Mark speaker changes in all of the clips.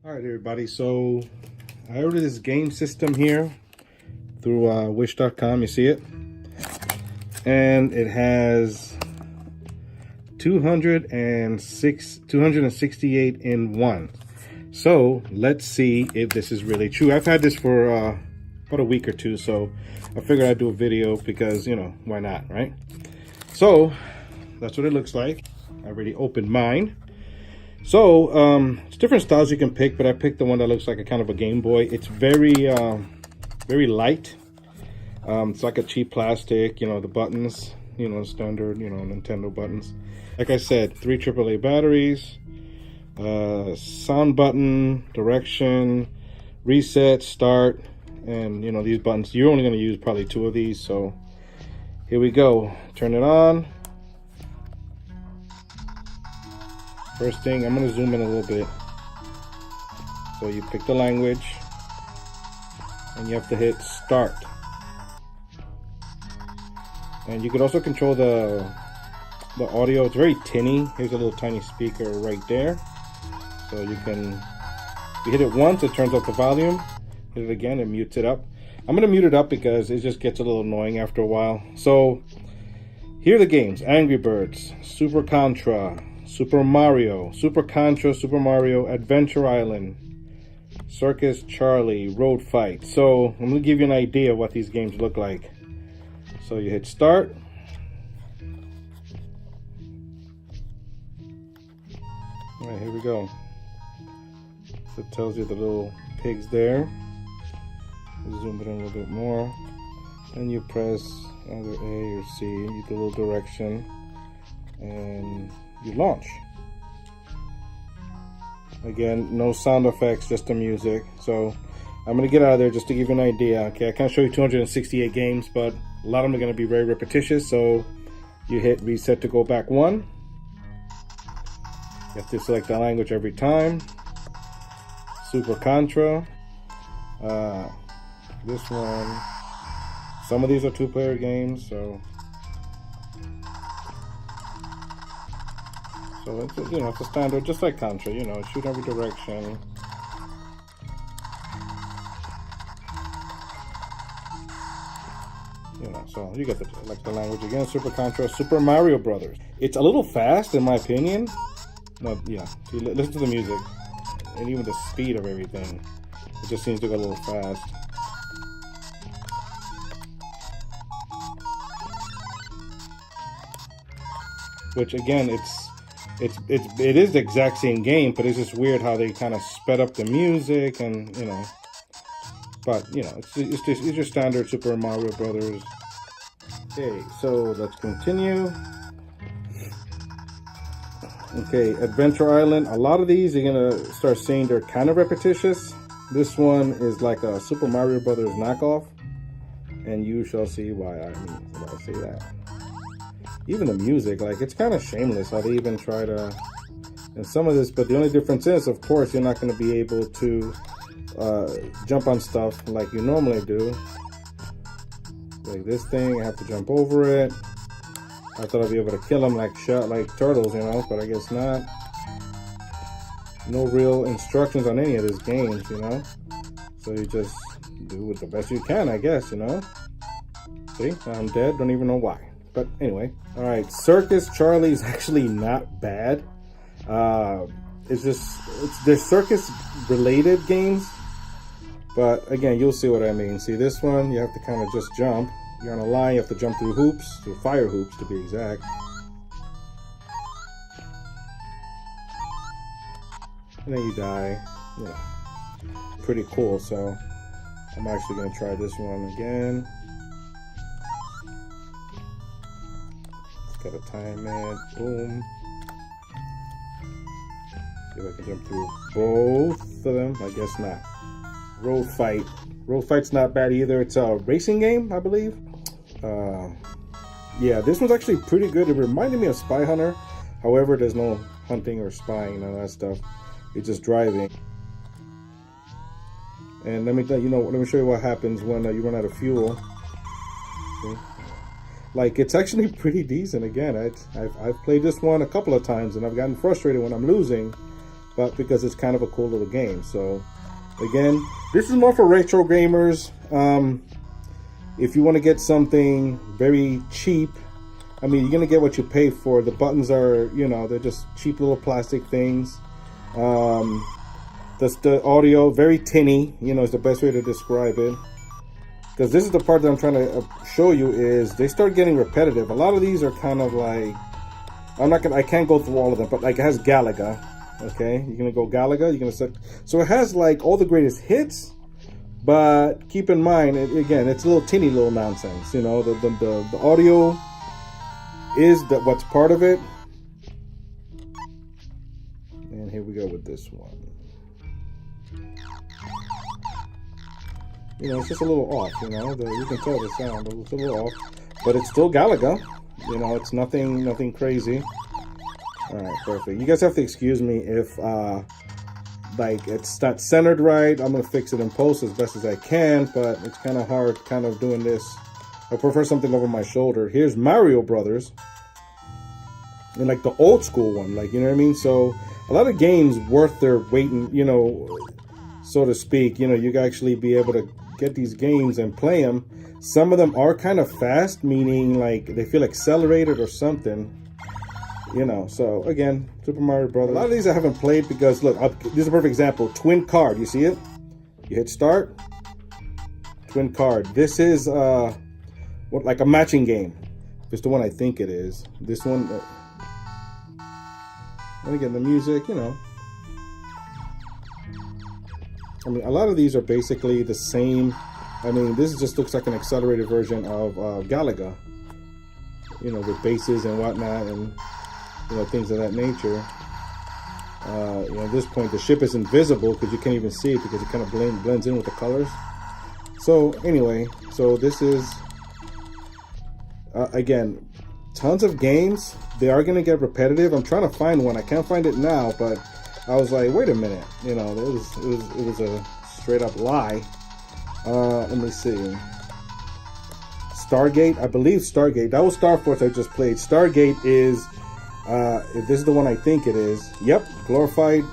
Speaker 1: All right, everybody. So I ordered this game system here through wish.com. You see it? And it has 268 in one. So let's see if this is really true. I've had this for about a week or two, so I figured I'd do a video because, you know, why not, right? So that's what it looks like. I already opened mine. So it's different styles you can pick, but I picked the one that looks like a kind of a Game Boy. It's very light. It's like a cheap plastic, you know, the buttons, you know, standard, you know, Nintendo buttons. Like I said, 3 AAA batteries, sound button, direction, reset, start, and, you know, these buttons. You're only going to use probably 2 of these, so here we go. Turn it on. First thing, I'm going to zoom in a little bit. So you pick the language, and you have to hit start. And you can also control the audio. It's very tinny. Here's a little tiny speaker right there. So you hit it once, it turns up the volume. Hit it again, it mutes it up. I'm going to mute it up because it just gets a little annoying after a while. So here are the games: Angry Birds, Super Contra, Super Mario, Super Contra, Super Mario, Adventure Island, Circus Charlie, Road Fight. So I'm going to give you an idea of what these games look like. So you hit start. All right, here we go. So it tells you the little pigs there. Zoom it in a little bit more. And you press either A or C, you do a little direction, and you launch. Again, no sound effects, just the music. So I'm going to get out of there just to give you an idea. Okay, I can't show you 268 games, but a lot of them are going to be very repetitious. So you hit reset to go back 1. You have to select the language every time. Super Contra. This one. Some of these are 2-player games, so it's, you know, it's a standard, just like Contra. You know, shoot every direction. You know, so you get the language again. Super Contra, Super Mario Brothers. It's a little fast, in my opinion. No, yeah. See, listen to the music, and even the speed of everything. It just seems to go a little fast. Which again, it is the exact same game, but it's just weird how they kind of sped up the music, and you know. But you know, it's your standard Super Mario Brothers. Okay, so let's continue. Okay, Adventure Island. A lot of these you're gonna start seeing they're kind of repetitious. This one is like a Super Mario Brothers knockoff, and you shall see why I say that. Even the music, like, it's kind of shameless how they even try to, and some of this, but the only difference is, of course, you're not going to be able to jump on stuff like you normally do. Like this thing, I have to jump over it. I thought I'd be able to kill them like turtles, you know, but I guess not. No real instructions on any of these games, you know. So you just do it the best you can, I guess, you know. See, I'm dead, don't even know why. But anyway, all right, Circus Charlie is actually not bad. They're circus related games, but again, you'll see what I mean. See, this one, you have to kind of just jump. You're on a line, you have to jump through hoops, through fire hoops to be exact. And then you die, you know, pretty cool. So I'm actually gonna try this one again. Gotta time it, boom. See if I can jump through both of them. I guess not. Road Fight. Road Fight's not bad either. It's a racing game, I believe. Yeah, this one's actually pretty good. It reminded me of Spy Hunter. However, there's no hunting or spying, none of that stuff. It's just driving. And let me show you what happens when you run out of fuel. See? Like, it's actually pretty decent. Again, I've played this one a couple of times, and I've gotten frustrated when I'm losing. but because it's kind of a cool little game. So again, this is more for retro gamers. If you want to get something very cheap, I mean, you're gonna get what you pay for. The buttons are, you know, they're just cheap little plastic things. The audio, very tinny, you know, is the best way to describe it. Because this is the part that I'm trying to show you, is they start getting repetitive. A lot of these are kind of like, I can't go through all of them, but like it has Galaga. Okay, you're gonna go Galaga, you're gonna set, so it has like all the greatest hits, but keep in mind, again, it's a little tinny little nonsense. You know, the audio is what's part of it. And here we go with this one. You know, it's just a little off, you know, you can tell the sound, it's a little off, but it's still Galaga. You know, it's nothing crazy. All right, perfect. You guys have to excuse me if like it's not centered right. I'm gonna fix it in post as best as I can, but it's kind of hard kind of doing this. I prefer something over my shoulder. Here's Mario Brothers, and like the old school one, like, you know what I mean? So a lot of games worth their weight in, you know, so to speak. You know, you can actually be able to get these games and play them. Some of them are kind of fast, meaning like they feel accelerated or something, you know. So again, Super Mario Brothers. A lot of these I haven't played because, look, this is a perfect example. Twin card, you see it? You hit start, twin card. This is like a matching game. It's the one I think it is. This one, and again, the music, you know. I mean, a lot of these are basically the same. I mean, this just looks like an accelerated version of Galaga, you know, with bases and whatnot, and, you know, things of that nature. You know, at this point, the ship is invisible because you can't even see it because it kind of blends in with the colors. So anyway, so this is, again, tons of games. They are going to get repetitive. I'm trying to find one. I can't find it now, but I was like, wait a minute, you know, it was a straight up lie. Let me see. Stargate, I believe Stargate. That was Star Force I just played. Stargate is, if this is the one I think it is. Yep, glorified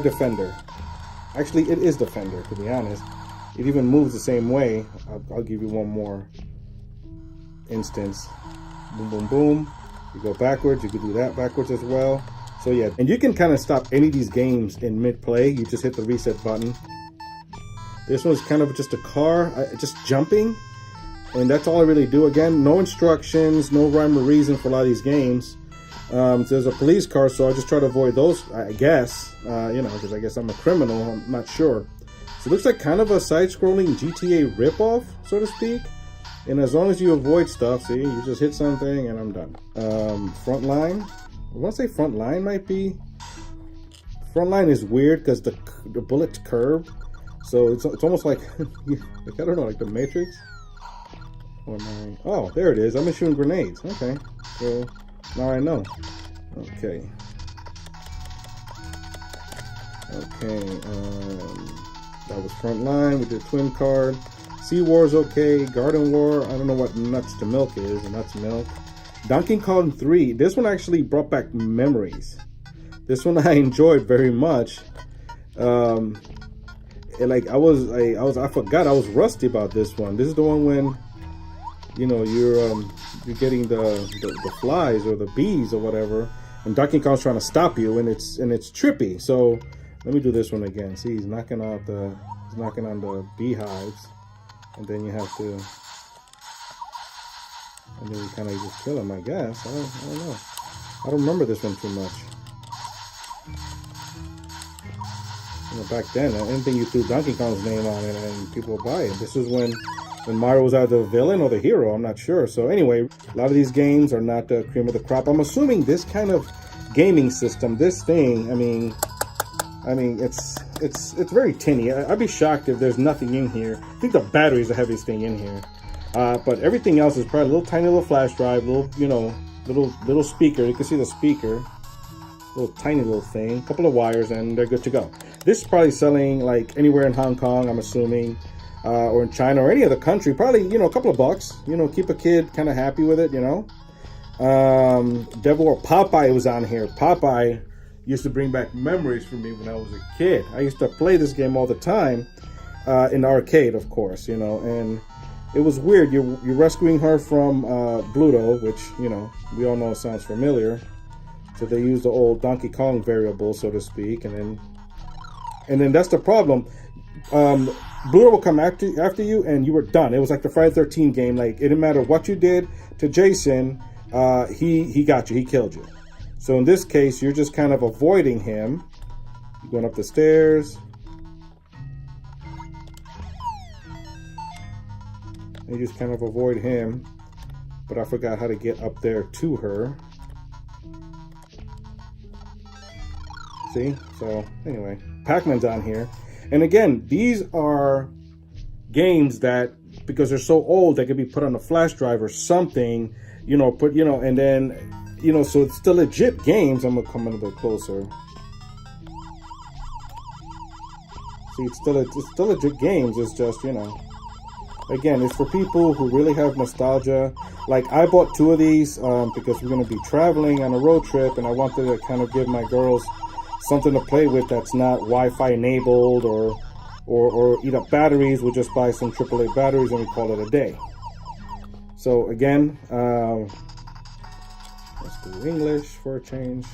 Speaker 1: Defender. Actually, it is Defender, to be honest. It even moves the same way. I'll give you one more instance. Boom, boom, boom. You go backwards. You can do that backwards as well. So yeah, and you can kind of stop any of these games in mid-play. You just hit the reset button. This one's kind of just a car, just jumping, and that's all I really do. Again, no instructions, no rhyme or reason for a lot of these games. There's a police car, so I just try to avoid those, I guess, you know, because I guess I'm a criminal, I'm not sure. So it looks like kind of a side-scrolling GTA ripoff, so to speak. And as long as you avoid stuff, see, you just hit something and I'm done. Frontline. I want to say Frontline might be. Frontline is weird because the bullet's curved. So it's almost like, I don't know, like the Matrix. Oh, there it is. I'm shooting grenades. Okay. So now I know. Okay. Okay. That was Frontline. We did Twin Card. Sea War's okay. Garden War. I don't know what Nuts to Milk is. Nuts Milk. Donkey Kong 3. This one actually brought back memories. This one I enjoyed very much. Like I forgot I was rusty about this one. This is the one when, you know, you're getting the flies or the bees or whatever, and Donkey Kong's trying to stop you, and it's trippy. So let me do this one again. See, he's knocking on the beehives, and then you have to. And then you kind of just kill him, I guess. I don't know. I don't remember this one too much. You know, back then, anything you threw Donkey Kong's name on it and people would buy it. This was when Mario was either the villain or the hero, I'm not sure. So anyway, a lot of these games are not the cream of the crop. I'm assuming this kind of gaming system, this thing, I mean, it's very tinny. I'd be shocked if there's nothing in here. I think the battery is the heaviest thing in here. But everything else is probably a little tiny little flash drive, little, you know, little speaker. You can see the speaker, little tiny little thing, couple of wires, and they're good to go. This is probably selling like anywhere in Hong Kong, I'm assuming, or in China or any other country. Probably, you know, a couple of bucks. You know, keep a kid kind of happy with it. You know, Devil or Popeye was on here. Popeye, used to bring back memories for me when I was a kid. I used to play this game all the time in the arcade, of course, you know, and it was weird. You're rescuing her from Bluto, which, you know, we all know sounds familiar. So they use the old Donkey Kong variable, so to speak, and then that's the problem. Bluto will come after you, and you were done. It was like the Friday 13 game. Like, it didn't matter what you did to Jason, he got you, he killed you. So in this case, you're just kind of avoiding him. You're going up the stairs. You just kind of avoid him. But I forgot how to get up there to her. See? So anyway, Pac-Man's on here. And again, these are games that, because they're so old, they could be put on a flash drive or something, you know, and then, you know, so it's still legit games. I'm gonna come a little bit closer. See, it's still legit games. It's just, you know, again, it's for people who really have nostalgia. Like, I bought 2 of these because we're gonna be traveling on a road trip, and I wanted to kind of give my girls something to play with that's not Wi-Fi enabled or eat up batteries. We'll just buy some AAA batteries and we call it a day. So again, let's do English for a change.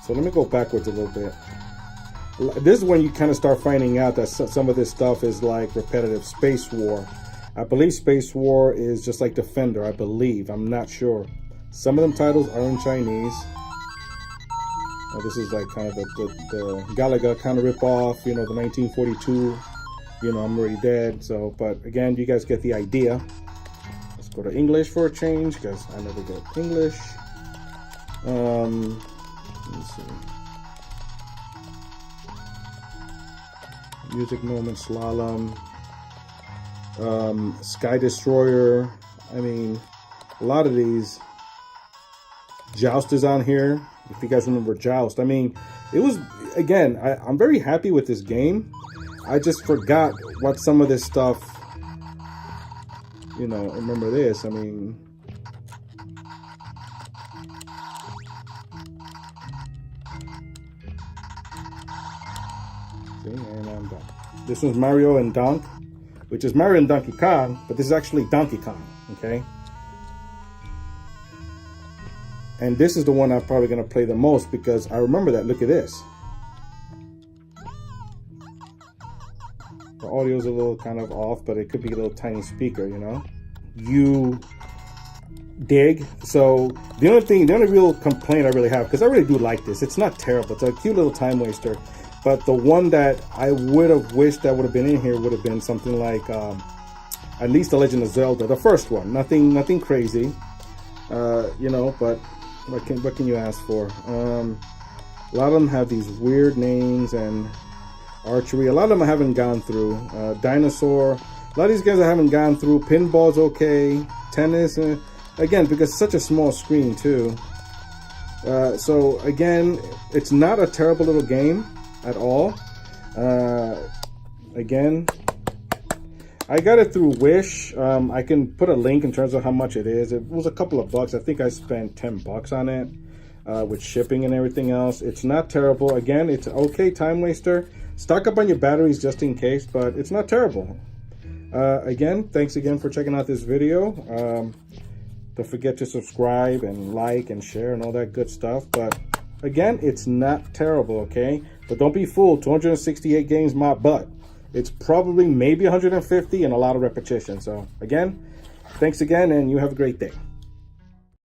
Speaker 1: So let me go backwards a little bit. This is when you kind of start finding out that some of this stuff is like repetitive. Space War. I believe Space War is just like Defender, I believe. I'm not sure. Some of them titles are in Chinese. This is like kind of the Galaga kind of rip-off, you know, the 1942, you know, I'm already dead. So, but again, you guys get the idea. Let's go to English for a change, because I never get English. Let's see. Music Moment, Slalom, Sky Destroyer. I mean, a lot of these. Joust is on here. If you guys remember Joust, I mean, it was, again, I'm very happy with this game. I just forgot what some of this stuff, you know, remember this, I mean. See, and I'm done. This one's Mario and Donk, which is Mario and Donkey Kong, but this is actually Donkey Kong, okay? And this is the one I'm probably going to play the most because I remember that. Look at this. The audio's a little kind of off, but it could be a little tiny speaker, you know. You dig? So the only real complaint I really have, because I really do like this. It's not terrible. It's a cute little time waster. But the one that I would have wished that would have been in here would have been something like at least The Legend of Zelda, the first one. Nothing crazy, you know, but what can you ask for? A lot of them have these weird names, and archery. A lot of them I haven't gone through. Dinosaur. A lot of these games I haven't gone through. Pinball's okay. Tennis. Again, because it's such a small screen too. So again, it's not a terrible little game at all. Again, I got it through Wish. I can put a link in terms of how much it is. It was a couple of bucks. I think I spent $10 on it with shipping and everything else. It's not terrible. Again, it's an okay time waster. Stock up on your batteries just in case, but it's not terrible. Again, thanks again for checking out this video. Don't forget to subscribe and like and share and all that good stuff. But again, it's not terrible, okay? But don't be fooled. 268 games, my butt. It's probably maybe 150 and a lot of repetition. So again, thanks again, and you have a great day.